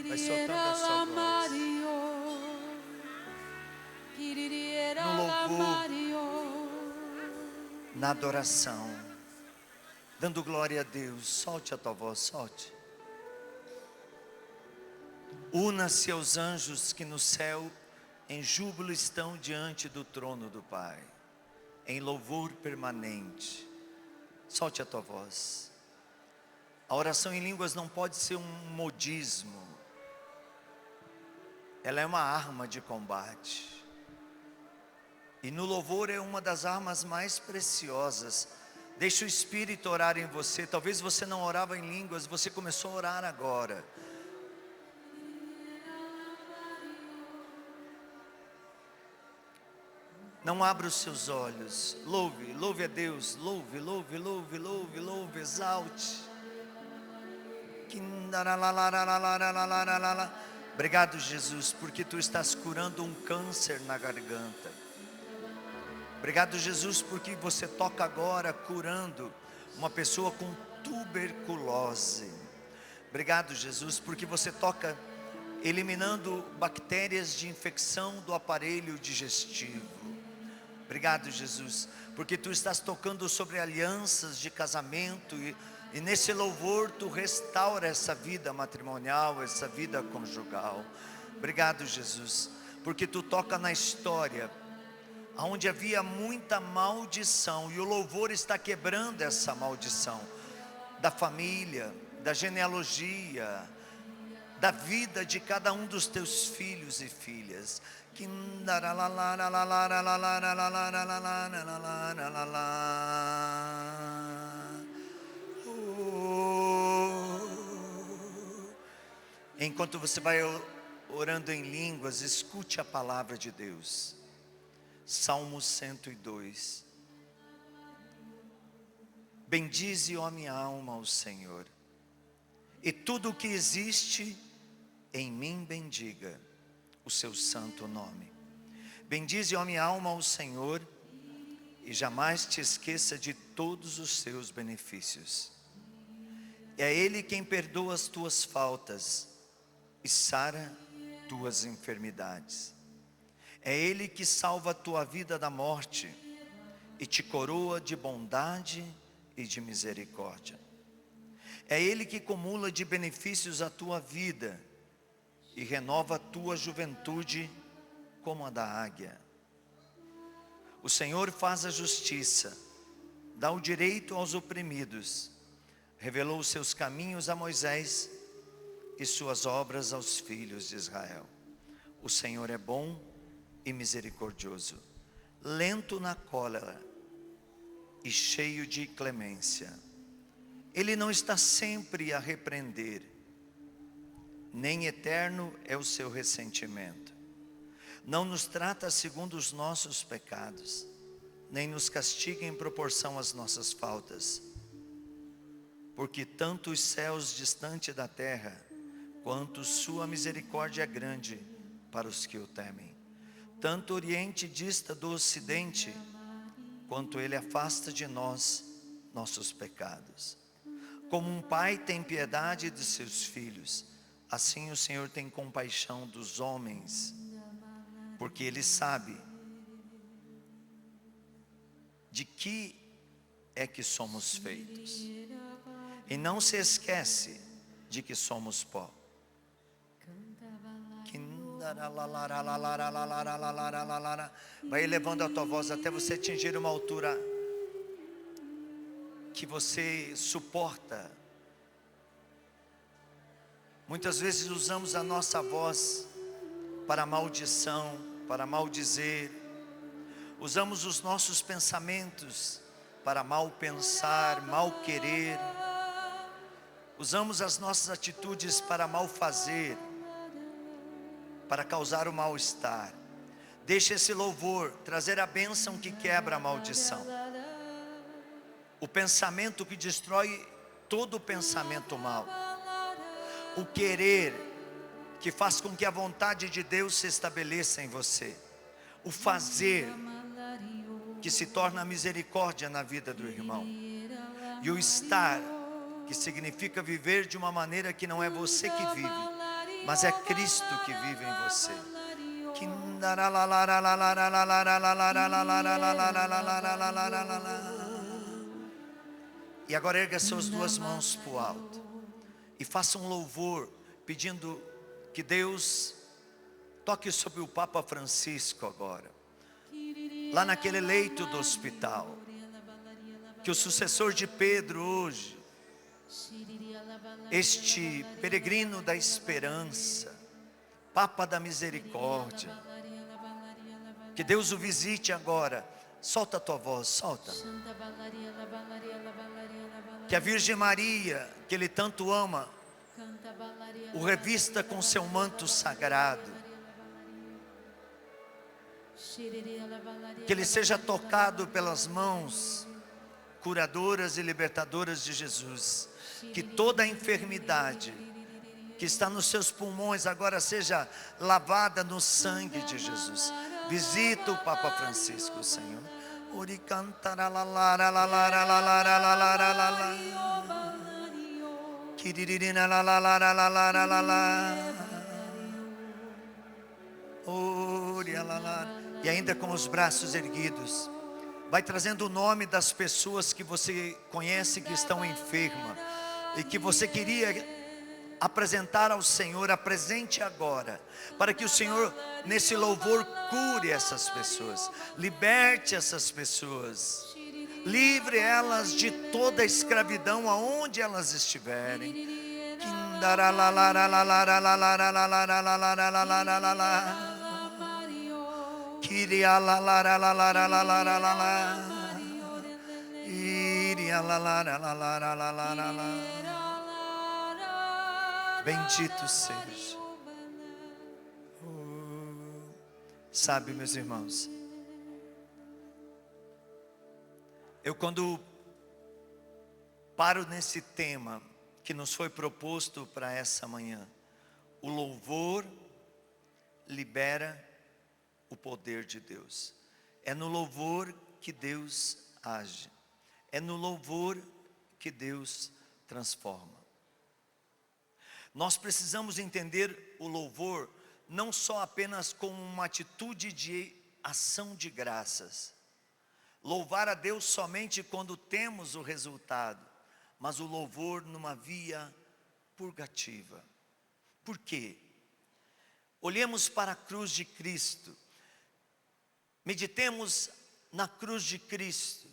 Vai soltando a sua voz. No louvor, na adoração, dando glória a Deus. Solte a tua voz, solte. Una-se aos anjos que no céu em júbilo estão diante do trono do Pai, em louvor permanente. Solte a tua voz. A oração em línguas não pode ser um modismo. Ela é uma arma de combate. E no louvor é uma das armas mais preciosas. Deixa o Espírito orar em você. Talvez você não orava em línguas, você começou a orar agora. Não abra os seus olhos. Louve, louve a Deus. Louve, louve, louve, louve, louve, exalte. Obrigado, Jesus, porque Tu estás curando um câncer na garganta. Obrigado, Jesus, porque você toca agora curando uma pessoa com tuberculose. Obrigado, Jesus, porque você toca eliminando bactérias de infecção do aparelho digestivo. Obrigado, Jesus, porque Tu estás tocando sobre alianças de casamento e nesse louvor Tu restaura essa vida matrimonial, essa vida conjugal. Obrigado, Jesus, porque Tu toca na história onde havia muita maldição e o louvor está quebrando essa maldição da família, da genealogia, da vida de cada um dos Teus filhos e filhas. Enquanto você vai orando em línguas, escute a palavra de Deus. Salmo 102. Bendize, ó minha alma, ao Senhor, e tudo o que existe em mim bendiga o seu santo nome. Bendize, ó minha alma, ao Senhor, e jamais te esqueça de todos os seus benefícios. É Ele quem perdoa as tuas faltas e sara tuas enfermidades. É Ele que salva a tua vida da morte e te coroa de bondade e de misericórdia. É Ele que acumula de benefícios a tua vida e renova a tua juventude como a da águia. O Senhor faz a justiça, dá o direito aos oprimidos, revelou os seus caminhos a Moisés e suas obras aos filhos de Israel. O Senhor é bom e misericordioso, lento na cólera e cheio de clemência. Ele não está sempre a repreender, nem eterno é o seu ressentimento. Não nos trata segundo os nossos pecados, nem nos castiga em proporção às nossas faltas. Porque tanto os céus distante da terra, quanto sua misericórdia é grande para os que o temem. Tanto o Oriente dista do Ocidente, quanto Ele afasta de nós nossos pecados. Como um pai tem piedade de seus filhos, assim o Senhor tem compaixão dos homens, porque Ele sabe de que é que somos feitos, e não se esquece de que somos pó. Vai elevando a tua voz até você atingir uma altura que você suporta. Muitas vezes usamos a nossa voz para maldição, para maldizer. Usamos os nossos pensamentos para mal pensar, mal querer. Usamos as nossas atitudes para mal fazer, para causar o mal-estar. Deixa esse louvor trazer a bênção que quebra a maldição. O pensamento que destrói todo o pensamento mal. O querer que faz com que a vontade de Deus se estabeleça em você. O fazer que se torna a misericórdia na vida do irmão. E o estar que significa viver de uma maneira que não é você que vive, mas é Cristo que vive em você. E agora erga suas duas mãos para o alto e faça um louvor pedindo que Deus toque sobre o Papa Francisco agora, lá naquele leito do hospital, que o sucessor de Pedro hoje, este peregrino da esperança, Papa da misericórdia, que Deus o visite agora. Solta a tua voz, solta. Que a Virgem Maria, que Ele tanto ama, o revista com seu manto sagrado. Que ele seja tocado pelas mãos curadoras e libertadoras de Jesus. Que toda a enfermidade que está nos seus pulmões agora seja lavada no sangue de Jesus. Visita o Papa Francisco, Senhor. E ainda com os braços erguidos, vai trazendo o nome das pessoas que você conhece que estão enfermas e que você queria apresentar ao Senhor. Apresente agora, para que o Senhor nesse louvor cure essas pessoas, liberte essas pessoas, livre elas de toda a escravidão aonde elas estiverem. Bendito seja. Sabe, meus irmãos, eu quando paro nesse tema que nos foi proposto para essa manhã, o louvor libera o poder de Deus. É no louvor que Deus age. É no louvor que Deus transforma. Nós precisamos entender o louvor não só apenas como uma atitude de ação de graças. Louvar a Deus somente quando temos o resultado, mas o louvor numa via purgativa. Por quê? Olhemos para a cruz de Cristo. Meditemos na cruz de Cristo.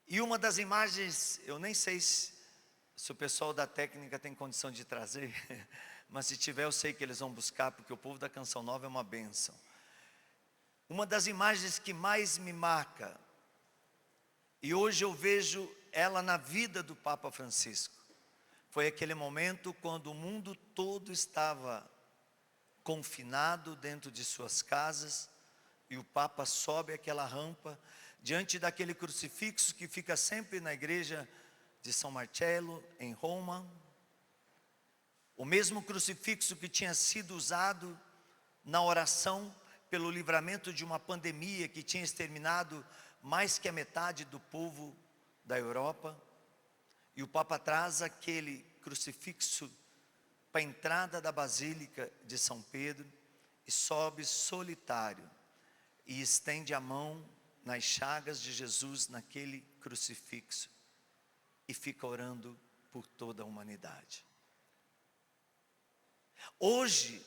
E uma das imagens, eu nem sei se o pessoal da técnica tem condição de trazer, mas se tiver eu sei que eles vão buscar, porque o povo da Canção Nova é uma bênção. Uma das imagens que mais me marca, e hoje eu vejo ela na vida do Papa Francisco, foi aquele momento quando o mundo todo estava confinado dentro de suas casas, e o Papa sobe aquela rampa, diante daquele crucifixo que fica sempre na igreja de São Marcello, em Roma, o mesmo crucifixo que tinha sido usado na oração pelo livramento de uma pandemia que tinha exterminado mais que a metade do povo da Europa, e o Papa traz aquele crucifixo para a entrada da Basílica de São Pedro, e sobe solitário, e estende a mão nas chagas de Jesus naquele crucifixo, e fica orando por toda a humanidade. Hoje,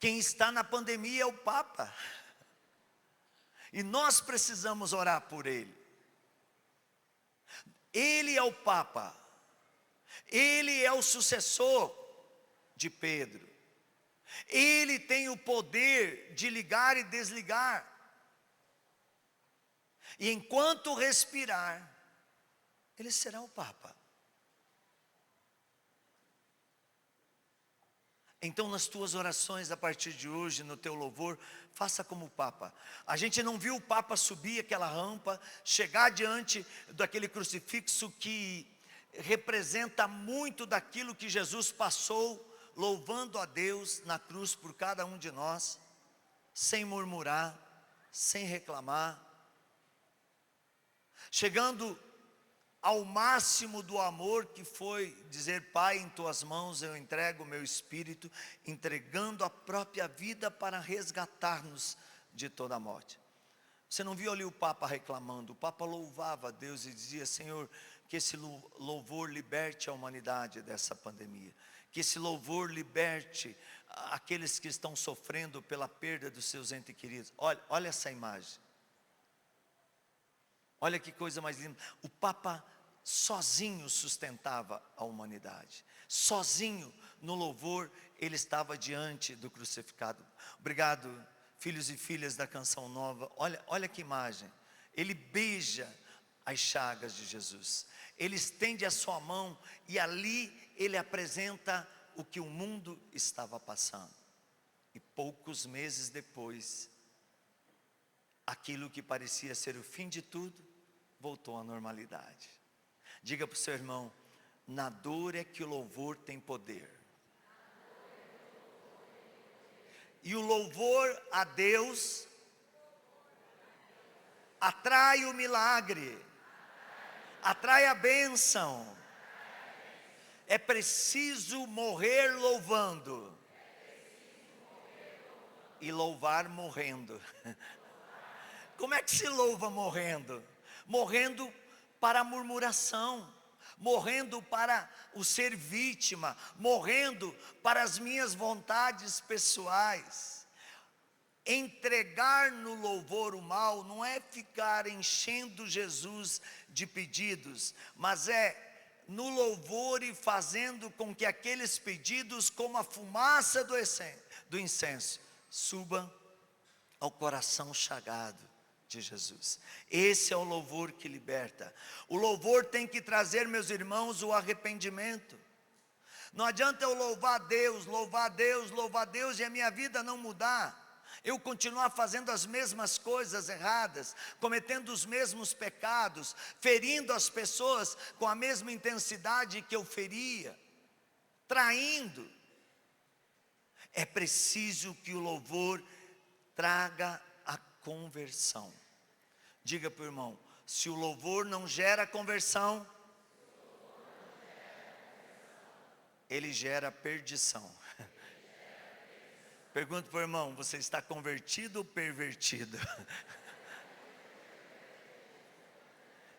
quem está na pandemia é o Papa, e nós precisamos orar por ele. Ele é o Papa, ele é o sucessor de Pedro, ele tem o poder de ligar e desligar, e enquanto respirar, ele será o Papa. Então nas tuas orações a partir de hoje, no teu louvor, faça como o Papa. A gente não viu o Papa subir aquela rampa, chegar diante daquele crucifixo que representa muito daquilo que Jesus passou, louvando a Deus na cruz por cada um de nós, sem murmurar, sem reclamar. Chegando ao máximo do amor, que foi dizer: Pai, em tuas mãos eu entrego o meu espírito, entregando a própria vida para resgatar-nos de toda a morte. Você não viu ali o Papa reclamando? O Papa louvava a Deus e dizia: Senhor, que esse louvor liberte a humanidade dessa pandemia, que esse louvor liberte aqueles que estão sofrendo pela perda dos seus entes queridos. Olha essa imagem, olha que coisa mais linda. O Papa sozinho sustentava a humanidade, sozinho no louvor ele estava diante do crucificado. Obrigado, filhos e filhas da Canção Nova. Olha que imagem. Ele beija as chagas de Jesus, ele estende a sua mão e ali ele apresenta o que o mundo estava passando. E poucos meses depois, aquilo que parecia ser o fim de tudo voltou à normalidade. Diga para o seu irmão: na dor é que o louvor tem poder. E o louvor a Deus atrai o milagre, atrai a bênção. É preciso morrer louvando e louvar morrendo. Como é que se louva morrendo? Morrendo para a murmuração, morrendo para o ser vítima, morrendo para as minhas vontades pessoais. Entregar no louvor o mal não é ficar enchendo Jesus de pedidos, mas é no louvor e fazendo com que aqueles pedidos, como a fumaça do incenso, suba ao coração chagado de Jesus. Esse é o louvor que liberta. O louvor tem que trazer, meus irmãos, o arrependimento. Não adianta eu louvar a Deus, louvar a Deus, louvar a Deus e a minha vida não mudar. Eu continuar fazendo as mesmas coisas erradas, cometendo os mesmos pecados, ferindo as pessoas com a mesma intensidade que eu feria, traindo. É preciso que o louvor traga a conversão. Diga para o irmão: se o louvor não gera conversão, ele gera perdição. Pergunta para o irmão: você está convertido ou pervertido?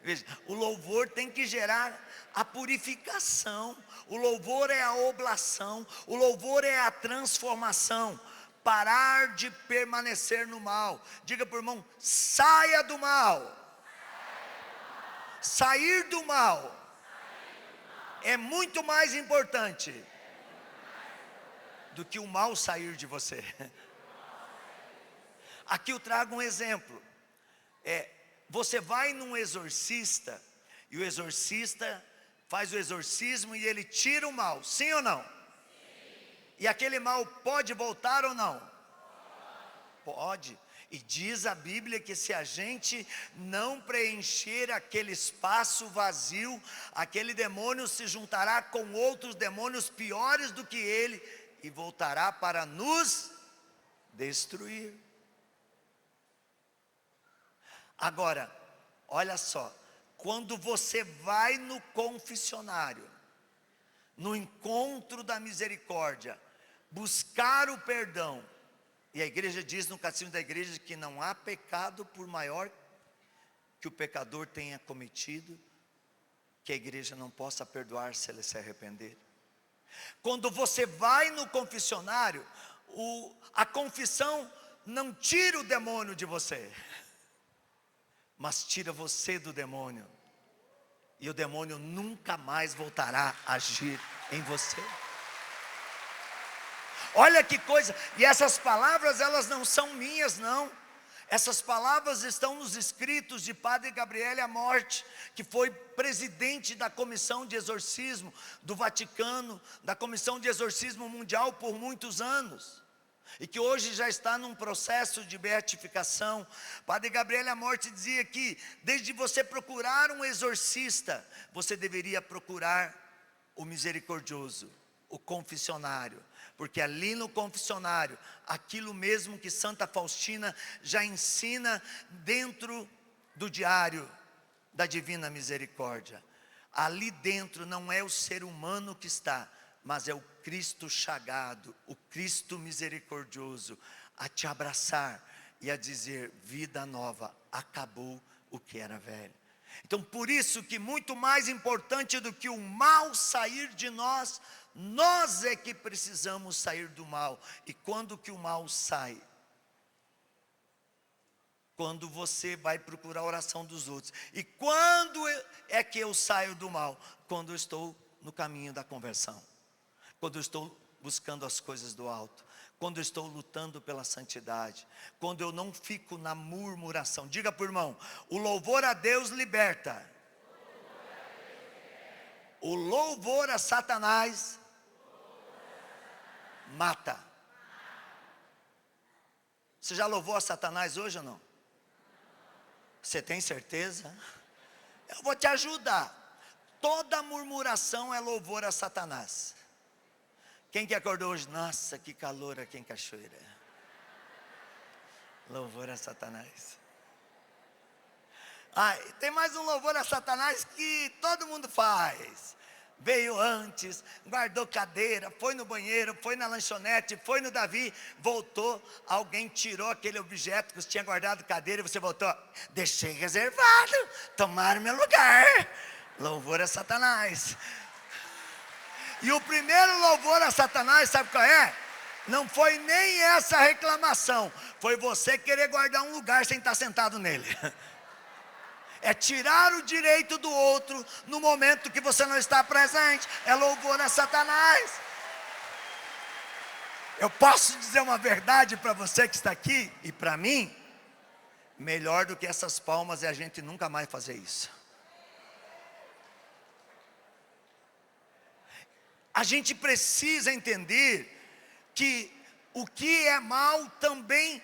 Veja, o louvor tem que gerar a purificação, o louvor é a oblação, o louvor é a transformação. Parar de permanecer no mal. Diga para o irmão: saia do mal. Sair do mal é muito mais importante do que o mal sair de você. Aqui eu trago um exemplo. Você vai num exorcista, e o exorcista faz o exorcismo e ele tira o mal, sim ou não? Sim. E aquele mal pode voltar ou não? Pode. E diz a Bíblia que se a gente não preencher aquele espaço vazio, aquele demônio se juntará com outros demônios piores do que ele e voltará para nos destruir. Agora, olha só, quando você vai no confessionário, no encontro da misericórdia, buscar o perdão, e a igreja diz no catecismo da igreja que não há pecado por maior que o pecador tenha cometido, que a igreja não possa perdoar se ele se arrepender. Quando você vai no confessionário, a confissão não tira o demônio de você, mas tira você do demônio, e o demônio nunca mais voltará a agir em você. Olha que coisa, e essas palavras elas não são minhas não, essas palavras estão nos escritos de Padre Gabriele Amorte, que foi presidente da Comissão de Exorcismo do Vaticano, da Comissão de Exorcismo Mundial por muitos anos, e que hoje já está num processo de beatificação. Padre Gabriele Amorte dizia que desde você procurar um exorcista, você deveria procurar o misericordioso, o confessionário, porque ali no confessionário, aquilo mesmo que Santa Faustina já ensina dentro do diário da Divina Misericórdia: ali dentro não é o ser humano que está, mas é o Cristo chagado, o Cristo misericordioso, a te abraçar e a dizer: vida nova, acabou o que era velho. Então, por isso que muito mais importante do que o mal sair de nós, nós é que precisamos sair do mal. E quando que o mal sai? Quando você vai procurar a oração dos outros. E quando é que eu saio do mal? Quando eu estou no caminho da conversão. Quando eu estou buscando as coisas do alto. Quando eu estou lutando pela santidade. Quando eu não fico na murmuração. Diga para o irmão: o louvor a Deus liberta. O louvor a Satanás mata. Você já louvou a Satanás hoje ou não? Você tem certeza? Eu vou te ajudar. Toda murmuração é louvor a Satanás. Quem que acordou hoje? Nossa, que calor aqui em Cachoeira. Louvor a Satanás. Tem mais um louvor a Satanás que todo mundo faz. Veio antes, guardou cadeira, foi no banheiro, foi na lanchonete, foi no Davi, voltou, alguém tirou aquele objeto que você tinha guardado cadeira e você voltou: deixei reservado, tomaram meu lugar. Louvor a Satanás. E o primeiro louvor a Satanás, sabe qual é? Não foi nem essa reclamação, foi você querer guardar um lugar sem estar sentado nele. É tirar o direito do outro no momento que você não está presente. É louvor a Satanás. Eu posso dizer uma verdade para você que está aqui e para mim: melhor do que essas palmas é a gente nunca mais fazer isso. A gente precisa entender que o que é mal também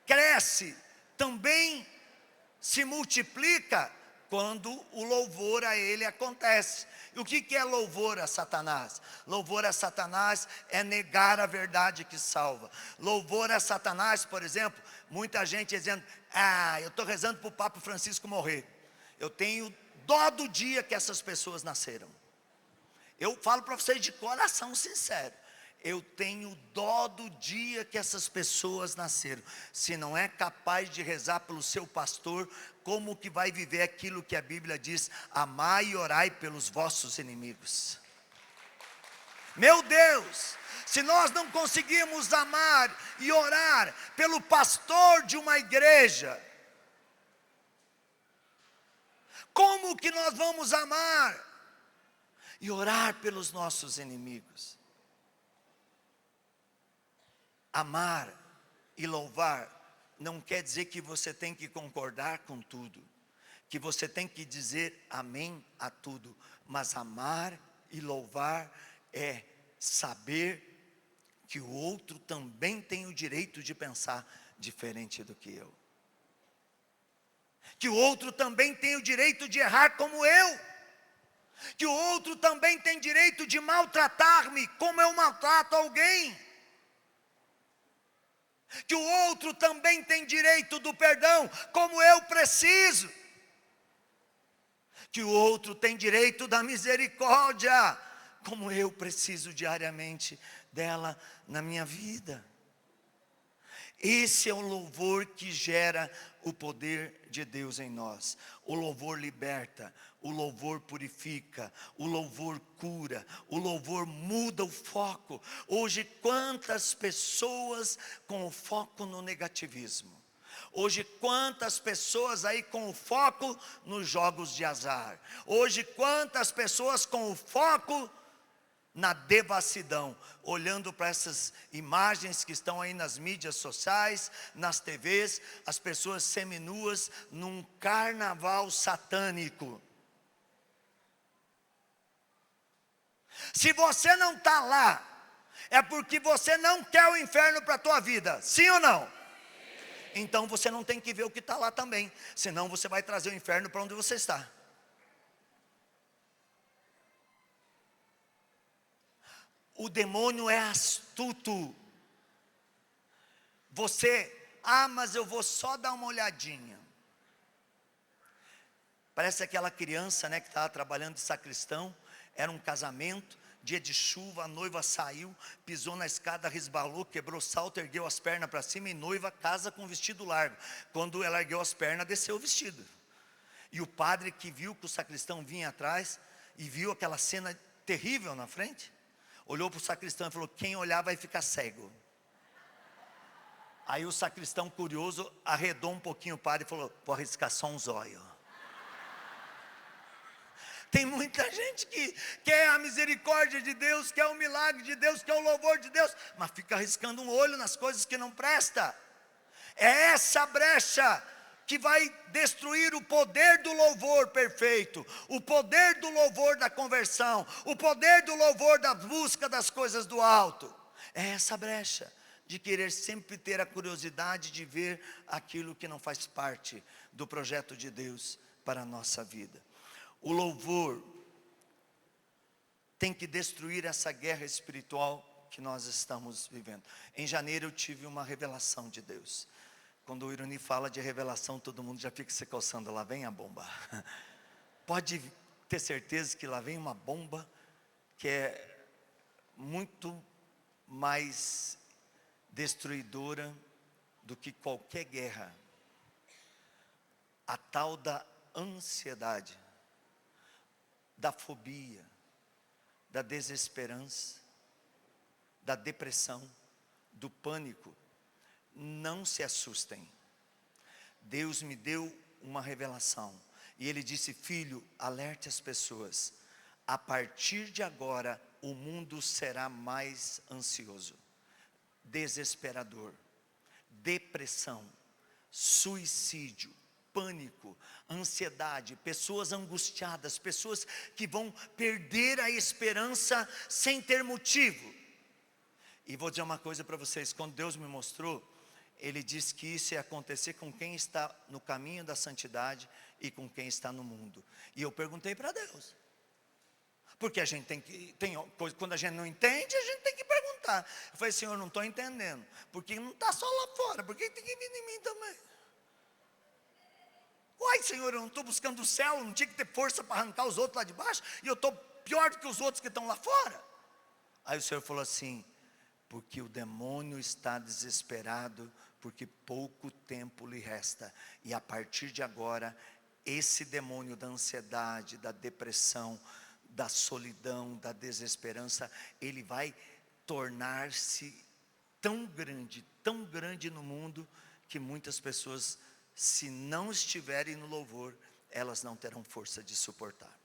cresce, também se multiplica quando o louvor a ele acontece. E o que é louvor a Satanás? Louvor a Satanás é negar a verdade que salva. Louvor a Satanás, por exemplo, muita gente dizendo: eu estou rezando para o Papa Francisco morrer. Eu tenho dó do dia que essas pessoas nasceram. Eu falo para vocês de coração sincero, eu tenho dó do dia que essas pessoas nasceram. Se não é capaz de rezar pelo seu pastor, como que vai viver aquilo que a Bíblia diz: amai e orai pelos vossos inimigos? Meu Deus, se nós não conseguimos amar e orar pelo pastor de uma igreja, como que nós vamos amar e orar pelos nossos inimigos? Amar e louvar não quer dizer que você tem que concordar com tudo, que você tem que dizer amém a tudo, mas amar e louvar é saber que o outro também tem o direito de pensar diferente do que eu, que o outro também tem o direito de errar como eu, que o outro também tem direito de maltratar-me como eu maltrato alguém, que o outro também tem direito do perdão como eu preciso, que o outro tem direito da misericórdia como eu preciso diariamente dela na minha vida. Esse é o louvor que gera o poder de Deus em nós. O louvor liberta, o louvor purifica, o louvor cura, o louvor muda o foco. Hoje quantas pessoas com o foco no negativismo. Hoje quantas pessoas aí com o foco nos jogos de azar. Hoje quantas pessoas com o foco na devassidão, olhando para essas imagens que estão aí nas mídias sociais, nas TVs, as pessoas seminuas num carnaval satânico. Se você não está lá, é porque você não quer o inferno para a tua vida, sim ou não? Então você não tem que ver o que está lá também, senão você vai trazer o inferno para onde você está. O demônio é astuto. Mas eu vou só dar uma olhadinha. Parece aquela criança, né, que estava trabalhando de sacristão. Era um casamento, dia de chuva, a noiva saiu, pisou na escada, resbalou, quebrou salto, ergueu as pernas para cima, e noiva casa com vestido largo. Quando ela ergueu as pernas, desceu o vestido. E o padre, que viu que o sacristão vinha atrás, e viu aquela cena terrível na frente, olhou para o sacristão e falou: quem olhar vai ficar cego. Aí o sacristão, curioso, arredou um pouquinho o padre e falou: vou arriscar só um zóio. Tem muita gente que quer a misericórdia de Deus, quer o milagre de Deus, quer o louvor de Deus, mas fica arriscando um olho nas coisas que não presta. É essa brecha que vai destruir o poder do louvor perfeito, o poder do louvor da conversão, o poder do louvor da busca das coisas do alto. É essa brecha de querer sempre ter a curiosidade de ver aquilo que não faz parte do projeto de Deus para a nossa vida. O louvor tem que destruir essa guerra espiritual que nós estamos vivendo. Em janeiro eu tive uma revelação de Deus. Quando o Irani fala de revelação, todo mundo já fica se coçando: lá vem a bomba. Pode ter certeza que lá vem uma bomba que é muito mais destruidora do que qualquer guerra. A tal da ansiedade, da fobia, da desesperança, da depressão, do pânico. Não se assustem. Deus me deu uma revelação e Ele disse: filho, alerte as pessoas. A partir de agora o mundo será mais ansioso, desesperador, depressão, suicídio, pânico, ansiedade, pessoas angustiadas, pessoas que vão perder a esperança sem ter motivo. E vou dizer uma coisa para vocês: quando Deus me mostrou, Ele disse que isso ia acontecer com quem está no caminho da santidade e com quem está no mundo. E eu perguntei para Deus, porque a gente quando a gente não entende, a gente tem que perguntar. Eu falei: Senhor, não estou entendendo, porque não está só lá fora, porque tem que vir em mim também. Uai, Senhor, eu não estou buscando o céu, não tinha que ter força para arrancar os outros lá de baixo, e eu estou pior do que os outros que estão lá fora. Aí o Senhor falou assim: porque o demônio está desesperado, porque pouco tempo lhe resta, e a partir de agora, esse demônio da ansiedade, da depressão, da solidão, da desesperança, ele vai tornar-se tão grande no mundo, que muitas pessoas, se não estiverem no louvor, elas não terão força de suportar.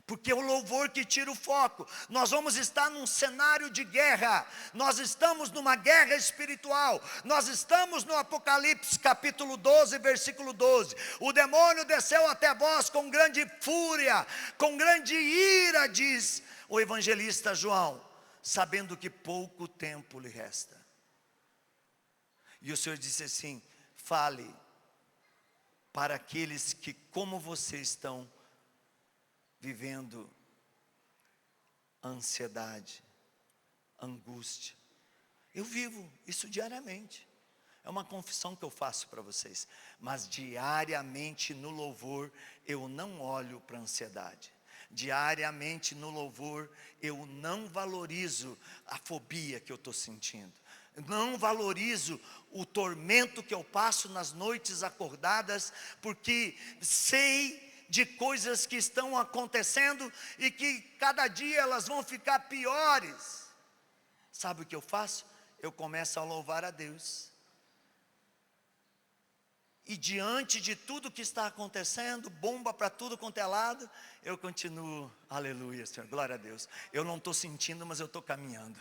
Porque é o louvor que tira o foco. Nós vamos estar num cenário de guerra. Nós estamos numa guerra espiritual. Nós estamos no Apocalipse capítulo 12, versículo 12. O demônio desceu até vós com grande fúria, com grande ira, diz o evangelista João, sabendo que pouco tempo lhe resta. E o Senhor disse assim: fale para aqueles que, como vocês, estão vivendo ansiedade, angústia. Eu vivo isso diariamente. É uma confissão que eu faço para vocês. Mas diariamente no louvor eu não olho para a ansiedade. Diariamente no louvor eu não valorizo a fobia que eu estou sentindo. Não valorizo o tormento que eu passo nas noites acordadas, porque sei de coisas que estão acontecendo e que cada dia elas vão ficar piores. Sabe o que eu faço? Eu começo a louvar a Deus. E diante de tudo que está acontecendo, bomba para tudo quanto é lado, eu continuo: aleluia, Senhor, glória a Deus. Eu não estou sentindo, mas eu estou caminhando.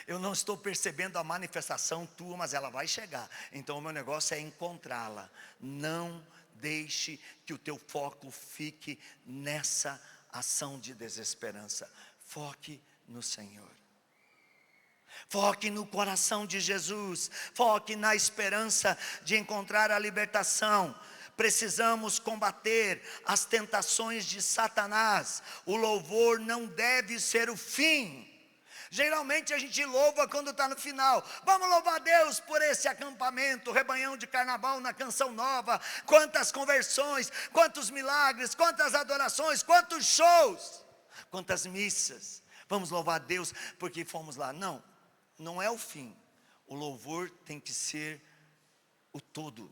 Eu não estou percebendo a manifestação tua, mas ela vai chegar. Então o meu negócio é encontrá-la. Não deixe que o teu foco fique nessa ação de desesperança. Foque no Senhor. Foque no coração de Jesus. Foque na esperança de encontrar a libertação. Precisamos combater as tentações de Satanás. O louvor não deve ser o fim. Geralmente a gente louva quando está no final. Vamos louvar a Deus por esse acampamento, rebanhão de carnaval na Canção Nova. Quantas conversões, quantos milagres, quantas adorações, quantos shows, quantas missas. Vamos louvar a Deus porque fomos lá. Não, não é o fim. O louvor tem que ser o todo.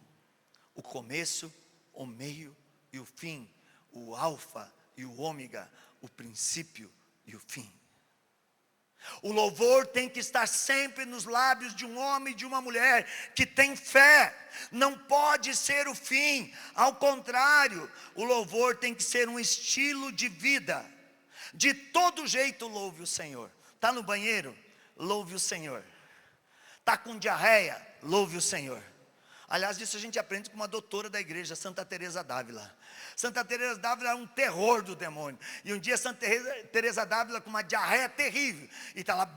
O começo, o meio e o fim. O alfa e o ômega. O princípio e o fim. O louvor tem que estar sempre nos lábios de um homem e de uma mulher que tem fé. Não pode ser o fim. Ao contrário, o louvor tem que ser um estilo de vida. De todo jeito louve o Senhor. Está no banheiro? Louve o Senhor. Está com diarreia? Louve o Senhor. Aliás, isso a gente aprende com uma doutora da igreja, Santa Teresa d'Ávila. Santa Teresa d'Ávila era um terror do demônio. E um dia Santa Teresa d'Ávila com uma diarreia terrível. E está lá.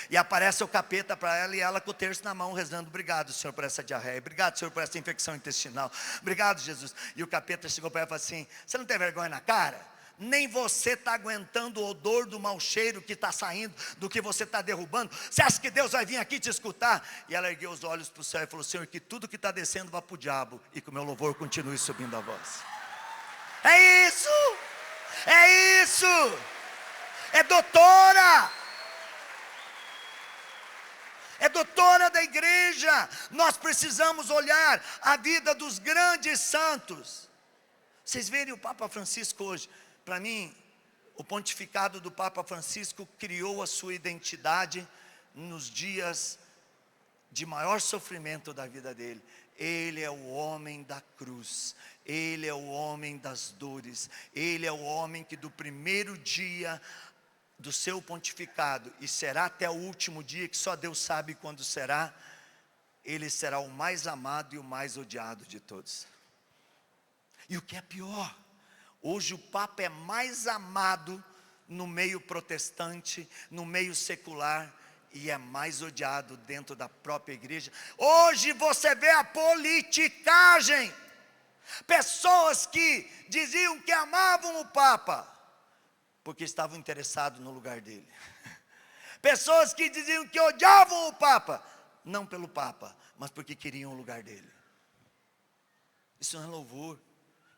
E aparece o capeta para ela e ela com o terço na mão rezando. Obrigado, Senhor, por essa diarreia. Obrigado, Senhor, por essa infecção intestinal. Obrigado, Jesus. E o capeta chegou para ela e falou assim: você não tem vergonha na cara? Nem você está aguentando o odor do mau cheiro que está saindo do que você está derrubando. Você acha que Deus vai vir aqui te escutar? E ela ergueu os olhos para o céu e falou: Senhor, que tudo que está descendo vá para o diabo e que o meu louvor continue subindo a voz. É isso! É isso! É doutora! É doutora da igreja. Nós precisamos olhar a vida dos grandes santos. Vocês verem o Papa Francisco hoje. Para mim, o pontificado do Papa Francisco criou a sua identidade nos dias de maior sofrimento da vida dele. Ele é o homem da cruz, ele é o homem das dores, ele é o homem que do primeiro dia do seu pontificado, e será até o último dia, que só Deus sabe quando será, ele será o mais amado e o mais odiado de todos. E o que é pior, hoje o Papa é mais amado no meio protestante, no meio secular, e é mais odiado dentro da própria igreja. Hoje você vê a politicagem, pessoas que diziam que amavam o Papa, porque estavam interessados no lugar dele. Pessoas que diziam que odiavam o Papa, não pelo Papa, mas porque queriam o lugar dele. Isso não é louvor.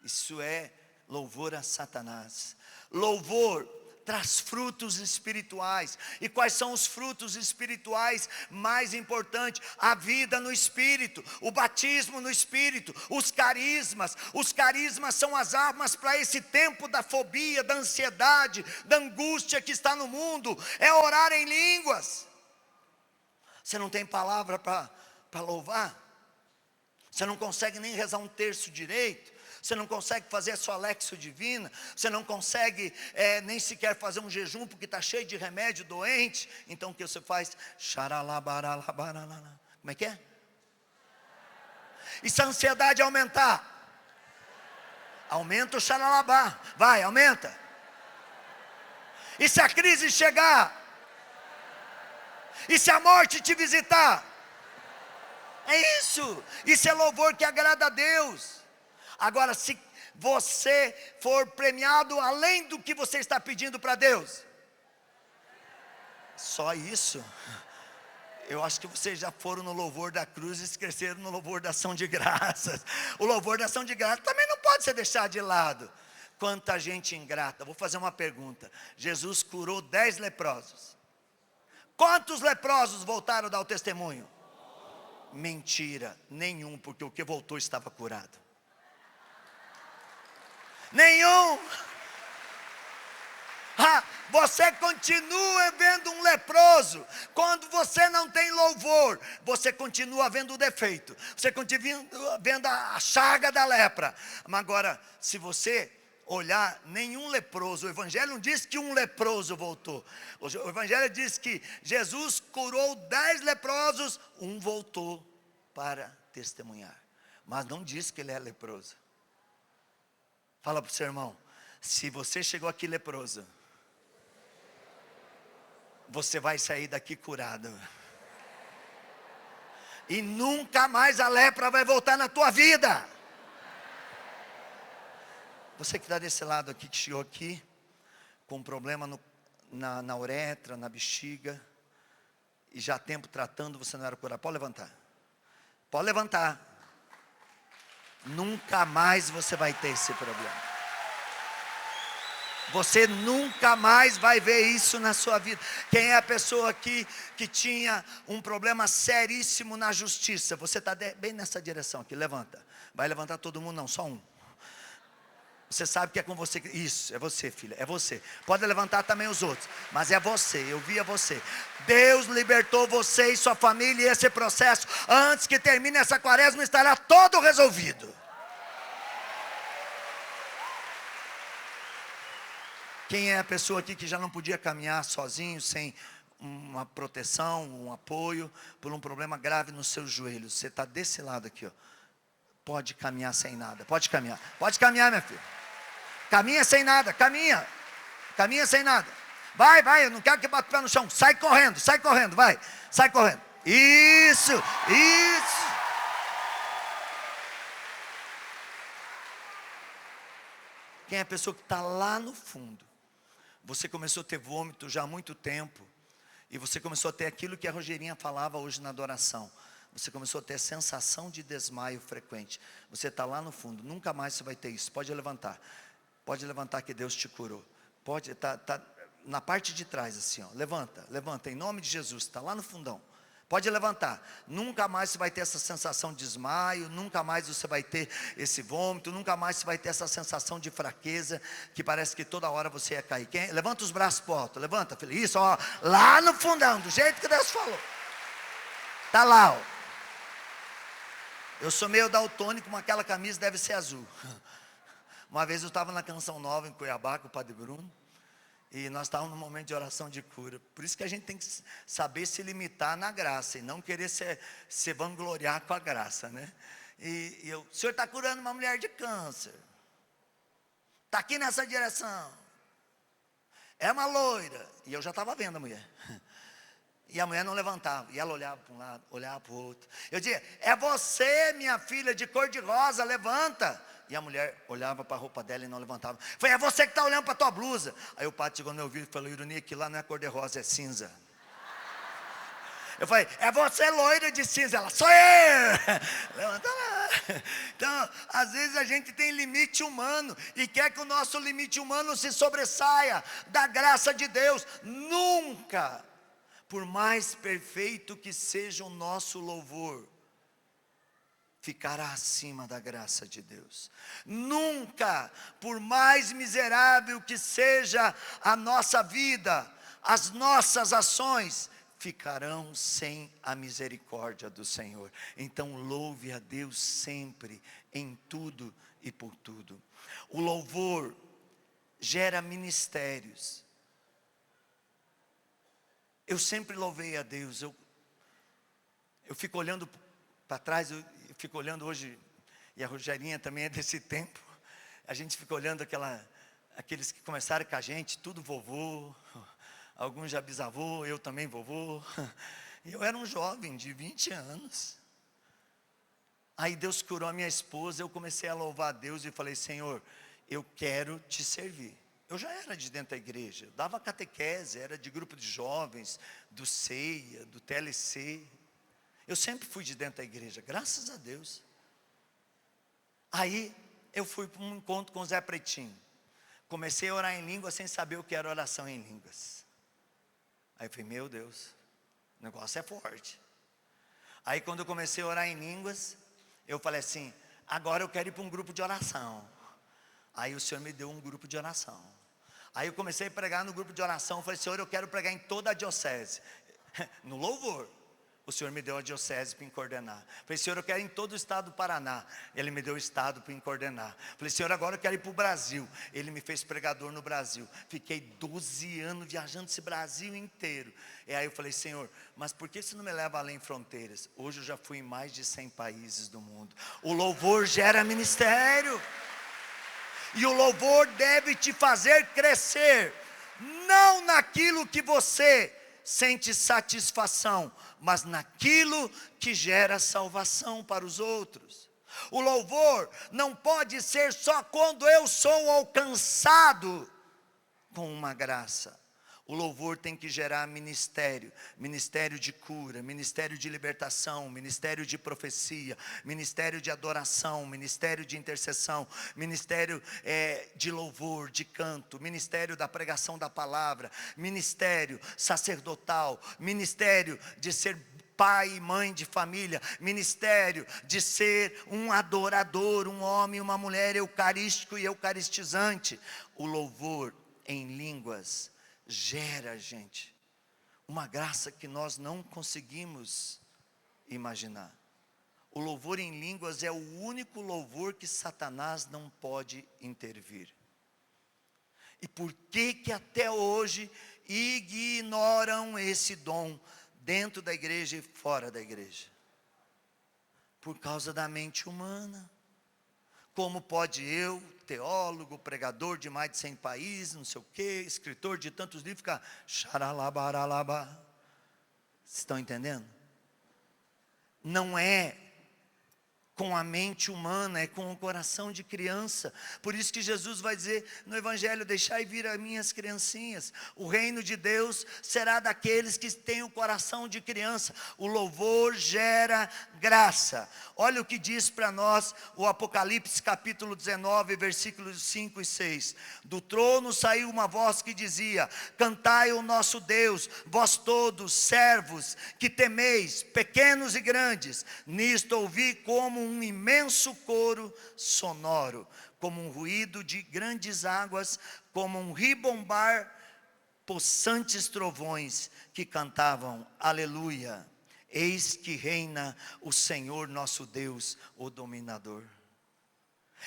Isso é louvor a Satanás. Louvor traz frutos espirituais. E quais são os frutos espirituais mais importantes? A vida no Espírito, o batismo no Espírito, os carismas. Os carismas são as armas para esse tempo da fobia, da ansiedade, da angústia que está no mundo. É orar em línguas. Você não tem palavra para louvar? Você não consegue nem rezar um terço direito? Você não consegue fazer a sua Alexio Divina? Você não consegue nem sequer fazer um jejum porque está cheio de remédio doente? Então o que você faz? Como é que é? E se a ansiedade aumentar? Aumenta o xaralabá. Vai, aumenta. E se a crise chegar? E se a morte te visitar? É isso. Isso é louvor que agrada a Deus. Agora, se você for premiado além do que você está pedindo para Deus, só isso, eu acho que vocês já foram no louvor da cruz e esqueceram no louvor da ação de graças. O louvor da ação de graças também não pode ser deixado de lado. Quanta gente ingrata. Vou fazer uma pergunta. Jesus curou 10 leprosos. Quantos leprosos voltaram a dar o testemunho? Mentira, nenhum, porque o que voltou estava curado. Nenhum. Você continua vendo um leproso. Quando você não tem louvor, você continua vendo o defeito. Você continua vendo a chaga da lepra. Mas agora, se você olhar, nenhum leproso. O Evangelho não diz que um leproso voltou. O Evangelho diz que Jesus curou 10 leprosos, um voltou para testemunhar. Mas não diz que ele é leproso. Fala para o seu irmão: se você chegou aqui leproso, você vai sair daqui curado. E nunca mais a lepra vai voltar na tua vida. Você que está desse lado aqui, que chegou aqui com um problema na uretra, na bexiga, e já há tempo tratando, você não era curado. Pode levantar. Pode levantar. Nunca mais você vai ter esse problema. Você nunca mais vai ver isso na sua vida. Quem é a pessoa aqui que tinha um problema seríssimo na justiça? Você está bem nessa direção aqui, levanta. Vai levantar todo mundo? Não, só um. Você sabe que é com você. Isso, é você, filha, é você. Pode levantar também os outros, mas é você, eu via você. Deus libertou você e sua família, e esse processo, antes que termine essa quaresma, estará todo resolvido. Quem é a pessoa aqui que já não podia caminhar sozinho, sem uma proteção, um apoio, por um problema grave nos seus joelhos? Você está desse lado aqui, ó. Pode caminhar sem nada, pode caminhar, minha filha. Caminha sem nada, caminha sem nada. Vai, eu não quero que bata o pé no chão. Sai correndo, vai, sai correndo. Isso. Quem é a pessoa que está lá no fundo? Você começou a ter vômito já há muito tempo, e você começou a ter aquilo que a Rogerinha falava hoje na adoração. Você começou a ter sensação de desmaio frequente. Você está lá no fundo, nunca mais você vai ter isso. Pode levantar que Deus te curou. Pode, tá na parte de trás assim, ó. Levanta, em nome de Jesus, está lá no fundão. Pode levantar, nunca mais você vai ter essa sensação de desmaio, nunca mais você vai ter esse vômito, nunca mais você vai ter essa sensação de fraqueza, que parece que toda hora você ia cair. Levanta os braços pro alto, levanta, filho, isso, ó, lá no fundão, do jeito que Deus falou. Está lá, ó. Eu sou meio daltônico, mas aquela camisa deve ser azul. Uma vez eu estava na Canção Nova em Cuiabá com o Padre Bruno, e nós estávamos num momento de oração de cura. Por isso que a gente tem que saber se limitar na graça, e não querer se vangloriar com a graça, né? O senhor está curando uma mulher de câncer, está aqui nessa direção, é uma loira, e eu já estava vendo a mulher, e a mulher não levantava, e ela olhava para um lado, olhava para o outro. Eu dizia, é você, minha filha, de cor de rosa, levanta. E a mulher olhava para a roupa dela e não levantava. Falei, é você que está olhando para a tua blusa. Aí o padre chegou no meu ouvido e falou, ironia, que lá não é cor de rosa, é cinza. Eu falei, é você loira de cinza. Ela, sou eu. Levanta lá. Então, às vezes a gente tem limite humano, e quer que o nosso limite humano se sobressaia da graça de Deus. Nunca, por mais perfeito que seja o nosso louvor, ficará acima da graça de Deus. Nunca, por mais miserável que seja a nossa vida, as nossas ações ficarão sem a misericórdia do Senhor. Então louve a Deus sempre, em tudo e por tudo. O louvor gera ministérios. Eu sempre louvei a Deus. Eu fico olhando para trás, eu fico olhando hoje, e a Rogerinha também é desse tempo. A gente fica olhando aqueles que começaram com a gente, tudo vovô, alguns já bisavô, eu também vovô. E eu era um jovem de 20 anos. Aí Deus curou a minha esposa, eu comecei a louvar a Deus e falei, Senhor, eu quero te servir. Eu já era de dentro da igreja, dava catequese, era de grupo de jovens, do CEIA, do TLC. Eu sempre fui de dentro da igreja, graças a Deus. Aí eu fui para um encontro com o Zé Pretinho. Comecei a orar em línguas sem saber o que era oração em línguas. Aí eu falei, meu Deus, o negócio é forte. Aí quando eu comecei a orar em línguas, eu falei assim, agora eu quero ir para um grupo de oração. Aí o Senhor me deu um grupo de oração. Aí eu comecei a pregar no grupo de oração. Eu falei, Senhor, eu quero pregar em toda a diocese. No louvor. O Senhor me deu a diocese para me coordenar. Falei, Senhor, eu quero ir em todo o estado do Paraná. Ele me deu o estado para me coordenar. Falei, Senhor, agora eu quero ir para o Brasil. Ele me fez pregador no Brasil. Fiquei 12 anos viajando esse Brasil inteiro. E aí eu falei, Senhor, mas por que você não me leva além fronteiras? Hoje eu já fui em mais de 100 países do mundo. O louvor gera ministério. E o louvor deve te fazer crescer. Não naquilo que você sente satisfação, mas naquilo que gera salvação para os outros. O louvor não pode ser só quando eu sou alcançado com uma graça. O louvor tem que gerar ministério, ministério de cura, ministério de libertação, ministério de profecia, ministério de adoração, ministério de intercessão, ministério de louvor, de canto, ministério da pregação da palavra, ministério sacerdotal, ministério de ser pai e mãe de família, ministério de ser um adorador, um homem e uma mulher eucarístico e eucaristizante. O louvor em línguas gera, gente, uma graça que nós não conseguimos imaginar. O louvor em línguas é o único louvor que Satanás não pode intervir. E por que até hoje ignoram esse dom dentro da igreja e fora da igreja? Por causa da mente humana. Como pode eu, teólogo, pregador de mais de 100 países, não sei o quê, escritor de tantos livros, ficar xaralabaralaba? Vocês estão entendendo? Não é com a mente humana, é com o coração de criança. Por isso que Jesus vai dizer no Evangelho: deixai vir as minhas criancinhas. O reino de Deus será daqueles que têm o coração de criança. O louvor gera graça. Olha o que diz para nós o Apocalipse capítulo 19, versículos 5 e 6. Do trono saiu uma voz que dizia: cantai o nosso Deus, vós todos servos que temeis, pequenos e grandes. Nisto ouvi como um imenso coro sonoro, como um ruído de grandes águas, como um ribombar, possantes trovões que cantavam: aleluia, eis que reina o Senhor nosso Deus, o dominador.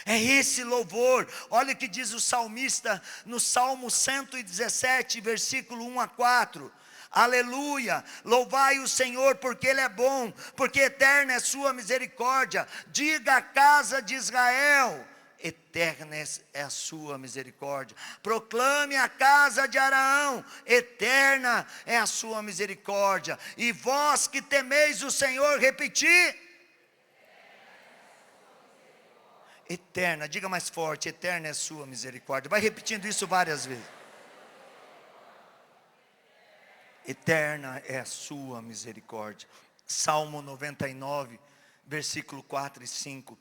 É esse louvor. Olha o que diz o salmista no Salmo 117, versículo 1 a 4. Aleluia, louvai o Senhor porque Ele é bom, porque eterna é sua misericórdia. Diga à casa de Israel: eterna é a sua misericórdia. Proclame a casa de Araão: eterna é a sua misericórdia. E vós que temeis o Senhor, repetir: eterna. Diga mais forte: eterna é a sua misericórdia. Vai repetindo isso várias vezes. Eterna é a sua misericórdia. Salmo 99, versículo 4 e 5.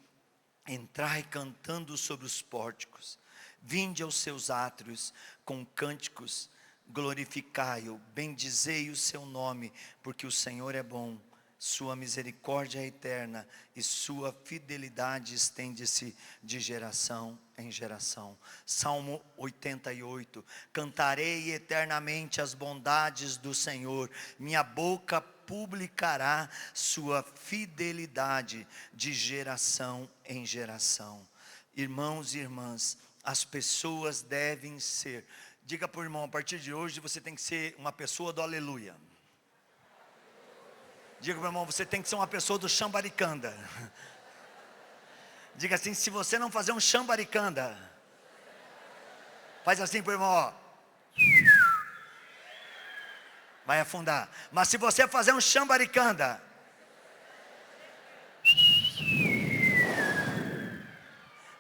Entrai cantando sobre os pórticos, vinde aos seus átrios com cânticos, glorificai-o, bendizei o seu nome, porque o Senhor é bom, sua misericórdia é eterna e sua fidelidade estende-se de geração em geração. Salmo 88. Cantarei eternamente as bondades do Senhor, minha boca publicará sua fidelidade de geração em geração. Irmãos e irmãs, as pessoas devem ser, diga para o irmão: a partir de hoje você tem que ser uma pessoa do aleluia. Diga para o irmão: você tem que ser uma pessoa do chambaricanda. Diga assim: se você não fazer um chambaricanda, faz assim para o irmão, ó, vai afundar. Mas se você fazer um chambaricanda,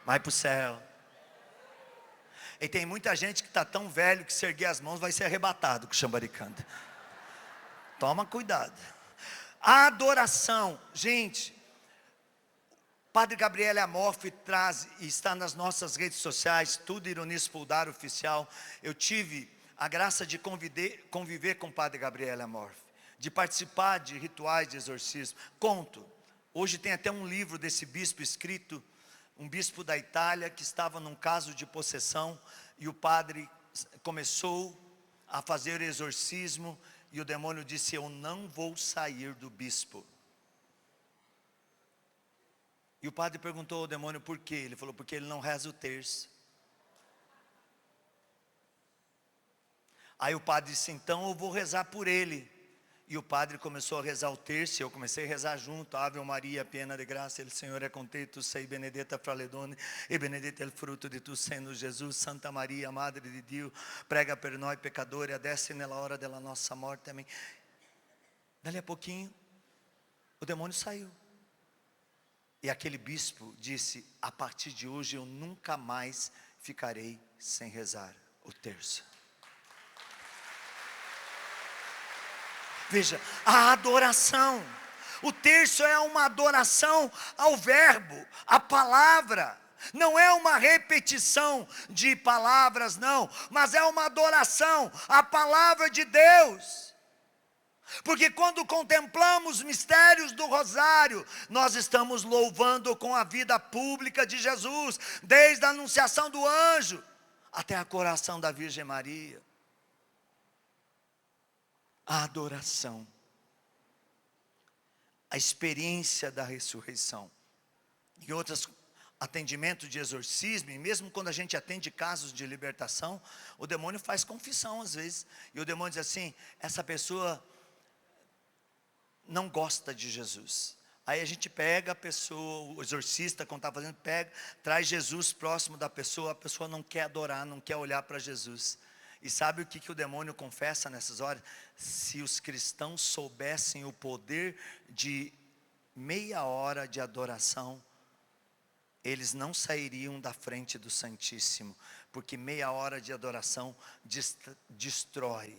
vai para o céu. E tem muita gente que está tão velho que se erguer as mãos vai ser arrebatado com o chambaricanda. Toma cuidado. A adoração, gente, Padre Gabriele Amorfi traz, e está nas nossas redes sociais, tudo Ironice Puldar Oficial. Eu tive a graça de conviver com o Padre Gabriele Amorfi, de participar de rituais de exorcismo. Conto, hoje tem até um livro desse bispo escrito, um bispo da Itália que estava num caso de possessão, e o padre começou a fazer exorcismo, e o demônio disse: eu não vou sair do bispo. E o padre perguntou ao demônio por quê. Ele falou: porque ele não reza o terço. Aí o padre disse: então eu vou rezar por ele. E o padre começou a rezar o terço, e eu comecei a rezar junto. Ave Maria, piena de graça, il Signore è con te, tu sei benedetta fra le donne, e benedetto è il frutto di tuo seno, Jesus. Santa Maria, Madre di Dio, prega per noi peccatori, adesso e nella hora della nostra morte, amém. Dali a pouquinho, o demônio saiu. E aquele bispo disse: a partir de hoje eu nunca mais ficarei sem rezar o terço. Veja, a adoração. O terço é uma adoração ao verbo, à palavra. Não é uma repetição de palavras, não, mas é uma adoração à palavra de Deus. Porque quando contemplamos os mistérios do rosário, nós estamos louvando com a vida pública de Jesus, desde a anunciação do anjo até a coroação da Virgem Maria. A adoração, a experiência da ressurreição. Em outros atendimentos de exorcismo, e mesmo quando a gente atende casos de libertação, o demônio faz confissão às vezes, e o demônio diz assim: essa pessoa não gosta de Jesus. Aí a gente pega a pessoa, o exorcista, quando está fazendo, traz Jesus próximo da pessoa, a pessoa não quer adorar, não quer olhar para Jesus. E sabe o que o demônio confessa nessas horas? Se os cristãos soubessem o poder de meia hora de adoração, eles não sairiam da frente do Santíssimo, porque meia hora de adoração destrói,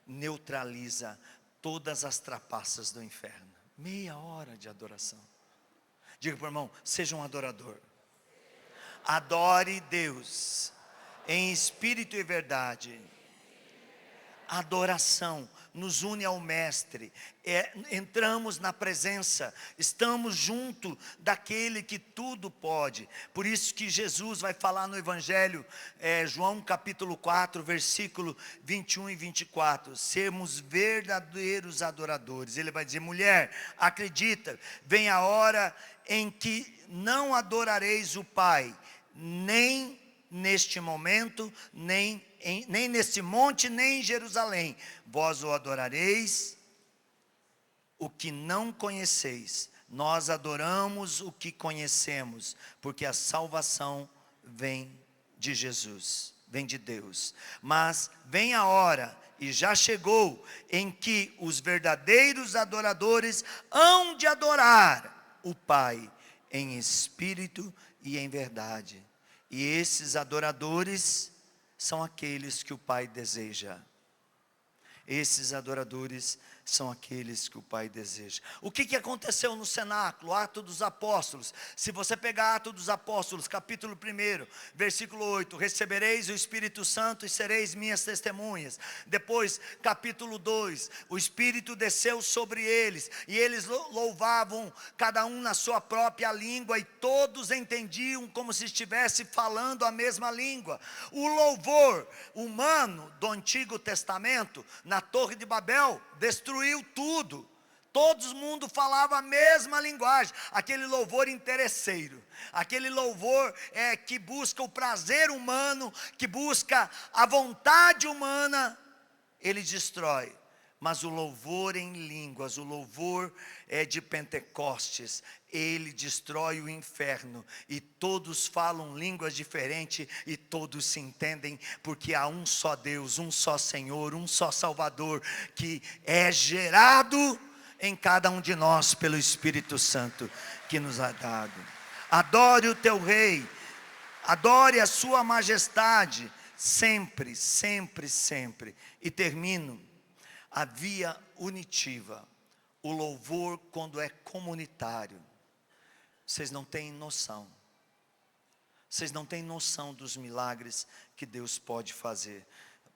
neutraliza todas as trapaças do inferno. Meia hora de adoração. Diga para o irmão: seja um adorador. Adore Deus em espírito e verdade. Adoração nos une ao Mestre, entramos na presença, estamos junto daquele que tudo pode. Por isso que Jesus vai falar no Evangelho, João capítulo 4, versículo 21 e 24, sermos verdadeiros adoradores. Ele vai dizer: mulher, acredita, vem a hora em que não adorareis o Pai, nem neste momento, nem nesse monte, nem em Jerusalém. Vós o adorareis, o que não conheceis. Nós adoramos o que conhecemos, porque a salvação vem de Jesus, vem de Deus. Mas vem a hora, e já chegou, em que os verdadeiros adoradores hão de adorar o Pai em espírito e em verdade. E esses adoradores são aqueles que o Pai deseja. Esses adoradores são aqueles que o Pai deseja. O que aconteceu no cenáculo? Atos dos Apóstolos. Se você pegar Atos dos Apóstolos, capítulo 1, versículo 8, recebereis o Espírito Santo e sereis minhas testemunhas. Depois, capítulo 2, o Espírito desceu sobre eles, e eles louvavam, cada um na sua própria língua, e todos entendiam como se estivesse falando a mesma língua. O louvor humano do Antigo Testamento, na Torre de Babel, destruiu tudo. Todo mundo falava a mesma linguagem, aquele louvor interesseiro, aquele louvor que busca o prazer humano, que busca a vontade humana, ele destrói. Mas o louvor em línguas, o louvor de Pentecostes, ele destrói o inferno, e todos falam línguas diferentes, e todos se entendem, porque há um só Deus, um só Senhor, um só Salvador, que é gerado em cada um de nós pelo Espírito Santo que nos é dado. Adore o teu Rei, adore a sua majestade, sempre, sempre, sempre. E termino. A via unitiva, o louvor quando é comunitário. Vocês não têm noção. Vocês não têm noção dos milagres que Deus pode fazer.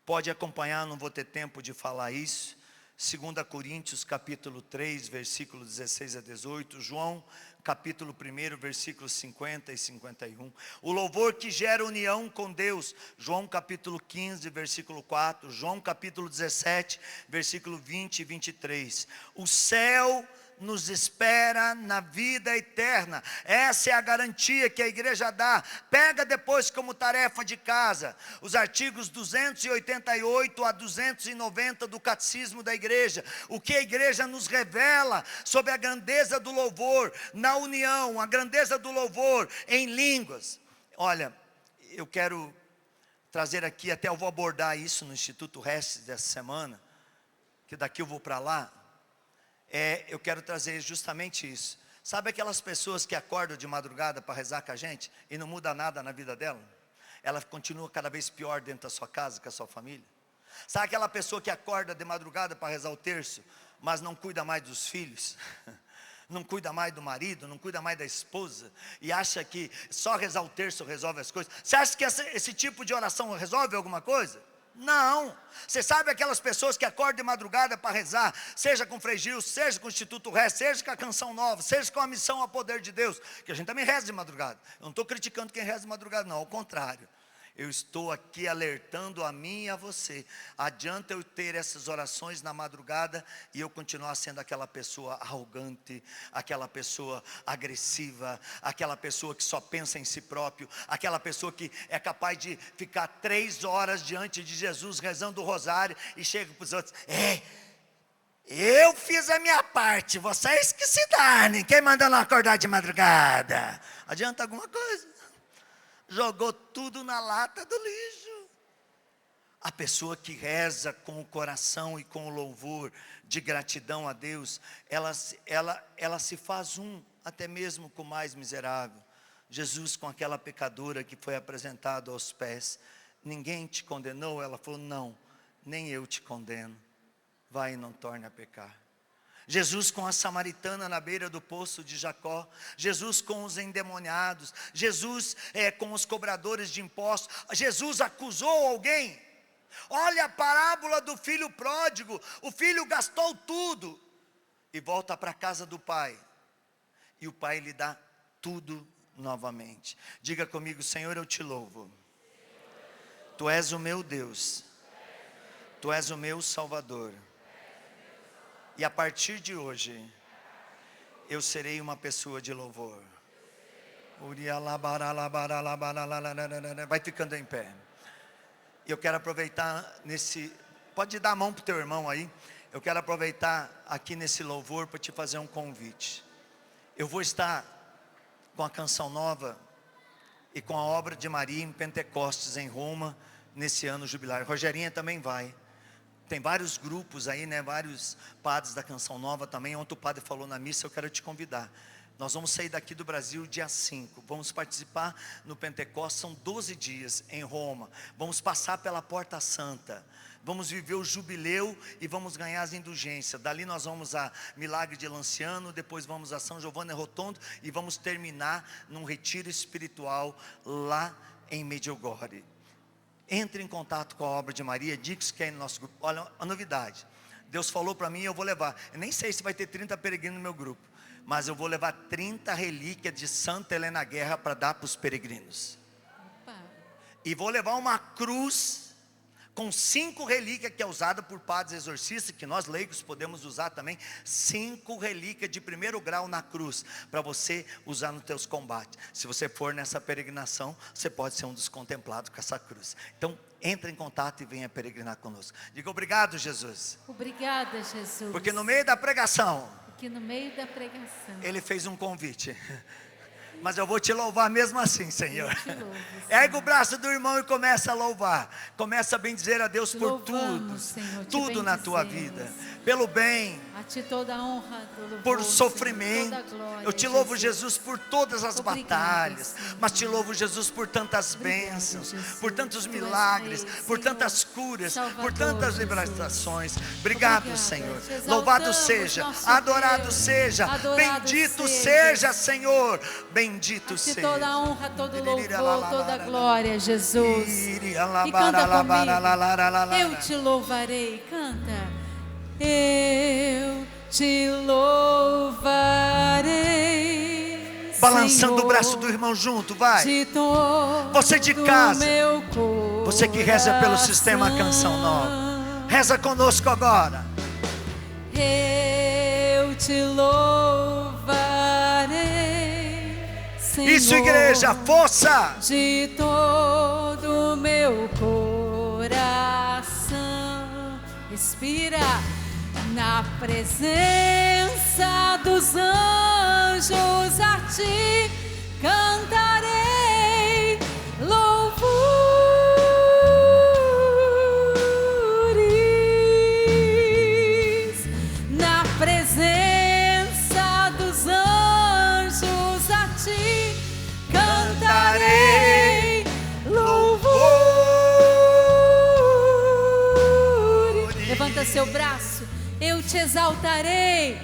Pode acompanhar, não vou ter tempo de falar isso. 2 Coríntios capítulo 3, versículo 16 a 18. João capítulo 1, versículos 50 e 51. O louvor que gera união com Deus. João capítulo 15, versículo 4. João capítulo 17, versículo 20 e 23. O céu nos espera na vida eterna. Essa é a garantia que a igreja dá. Pega depois como tarefa de casa os artigos 288 a 290 do Catecismo da Igreja. O que a igreja nos revela sobre a grandeza do louvor na união, a grandeza do louvor em línguas. Olha, eu quero trazer aqui, até eu vou abordar isso no Instituto Restes dessa semana, que daqui eu vou para lá. Eu quero trazer justamente isso. Sabe aquelas pessoas que acordam de madrugada para rezar com a gente e não muda nada na vida dela? Ela continua cada vez pior dentro da sua casa, com a sua família. Sabe aquela pessoa que acorda de madrugada para rezar o terço, mas não cuida mais dos filhos? Não cuida mais do marido, não cuida mais da esposa, e acha que só rezar o terço resolve as coisas? Você acha que esse tipo de oração resolve alguma coisa? Não. Você sabe aquelas pessoas que acordam de madrugada para rezar, seja com Frei Gil, seja com o Instituto Ré, seja com a Canção Nova, seja com a Missão ao Poder de Deus, que a gente também reza de madrugada. Eu não estou criticando quem reza de madrugada, não, ao contrário. Eu estou aqui alertando a mim e a você. Adianta eu ter essas orações na madrugada e eu continuar sendo aquela pessoa arrogante, aquela pessoa agressiva, aquela pessoa que só pensa em si próprio, aquela pessoa que é capaz de ficar 3 horas diante de Jesus rezando o rosário e chega para os outros: eu fiz a minha parte, vocês que se danem, quem mandou não acordar de madrugada? Adianta alguma coisa? Jogou tudo na lata do lixo. A pessoa que reza com o coração e com o louvor de gratidão a Deus, ela se faz até mesmo com o mais miserável. Jesus com aquela pecadora que foi apresentado aos pés: ninguém te condenou? Ela falou: não, nem eu te condeno, vai e não torne a pecar. Jesus com a samaritana na beira do poço de Jacó, Jesus com os endemoniados, Jesus com os cobradores de impostos. Jesus acusou alguém? Olha a parábola do filho pródigo. O filho gastou tudo e volta para a casa do pai, e o pai lhe dá tudo novamente. Diga comigo: Senhor, eu te louvo, Tu és o meu Deus, Tu és o meu Salvador. E a partir de hoje, eu serei uma pessoa de louvor. Vai ficando em pé. Eu quero aproveitar pode dar a mão para o teu irmão aí. Eu quero aproveitar aqui nesse louvor para te fazer um convite. Eu vou estar com a Canção Nova e com a obra de Maria em Pentecostes, em Roma, nesse ano jubilar. Rogerinha também vai. Tem vários grupos aí, né? Vários padres da Canção Nova também. Ontem o padre falou na missa, eu quero te convidar. Nós vamos sair daqui do Brasil dia 5. Vamos participar no Pentecostes, são 12 dias em Roma. Vamos passar pela Porta Santa. Vamos viver o jubileu e vamos ganhar as indulgências. Dali nós vamos a Milagre de Lanciano, depois vamos a São Giovanni Rotondo e vamos terminar num retiro espiritual lá em Medjugorje. Entre em contato com a obra de Maria, diga que é no nosso grupo. Olha a novidade, Deus falou para mim, eu vou levar. Eu nem sei se vai ter 30 peregrinos no meu grupo, mas eu vou levar 30 relíquias de Santa Helena Guerra para dar para os peregrinos. Opa. E vou levar uma cruz com 5 relíquias que é usada por padres exorcistas, que nós leigos podemos usar também. 5 relíquias de 1º grau na cruz, para você usar nos teus combates. Se você for nessa peregrinação, você pode ser um dos contemplados com essa cruz. Então, entre em contato e venha peregrinar conosco. Diga: obrigado, Jesus. Obrigada, Jesus. Porque no meio da pregação, Ele fez um convite. Mas eu vou te louvar mesmo assim, Senhor. Eu te louvo, Senhor. Ergue o braço do irmão e começa a louvar. Começa a bendizer a Deus por tudo. Senhor, tudo na tua vida. Pelo bem. A ti toda a honra, louvor, por sofrimento. Senhor, toda a glória, eu te louvo, Jesus, por todas as batalhas. Senhor. Mas te louvo, Jesus, por tantas bênçãos, Jesus. por tantos Tu milagres, és rei, por Senhor, tantas curas, Salvador, por tantas Jesus. libertações. Obrigado, Obrigada. Senhor. Te exaltamos, Louvado seja, nosso adorado Deus. seja, Adorado bendito seja. seja, Senhor. Bendito A ti seja. toda a honra, todo louvor, toda a glória, Jesus. E canta comigo. Eu te louvarei. Canta. Eu te louvarei. Balançando Senhor, o braço do irmão junto, vai. de todo Você de casa, meu você que reza pelo sistema Canção Nova, reza conosco agora. Eu te louvarei, Senhor, Isso, igreja, força! de todo meu coração. Respira. Na presença dos anjos a ti cantarei louvores. Na presença dos anjos a ti cantarei louvores. seu braço. Eu te exaltarei.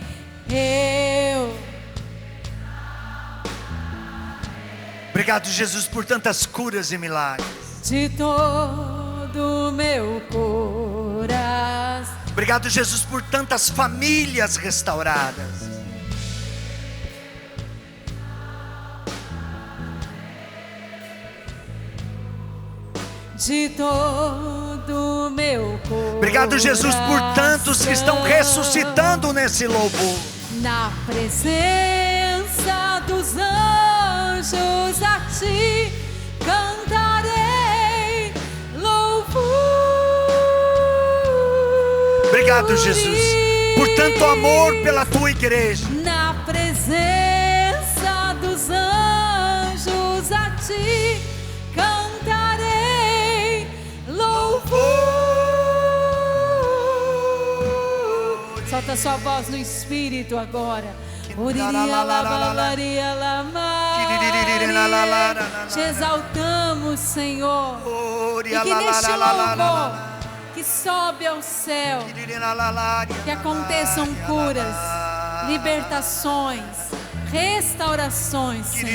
Obrigado, Jesus, por tantas curas e milagres. De todo o meu coração. Obrigado, Jesus, por tantas famílias restauradas. De todo o meu coração. Obrigado, Jesus, por tantos que estão ressuscitando nesse louvor. Na presença dos anjos a ti cantarei louvor. Obrigado, Jesus, por tanto amor pela tua igreja. Na presença dos anjos a ti cantarei louvor. Solta sua voz no Espírito agora. Te exaltamos, Senhor. E que neste louvor que sobe ao céu, que aconteçam curas, libertações, restaurações, Senhor.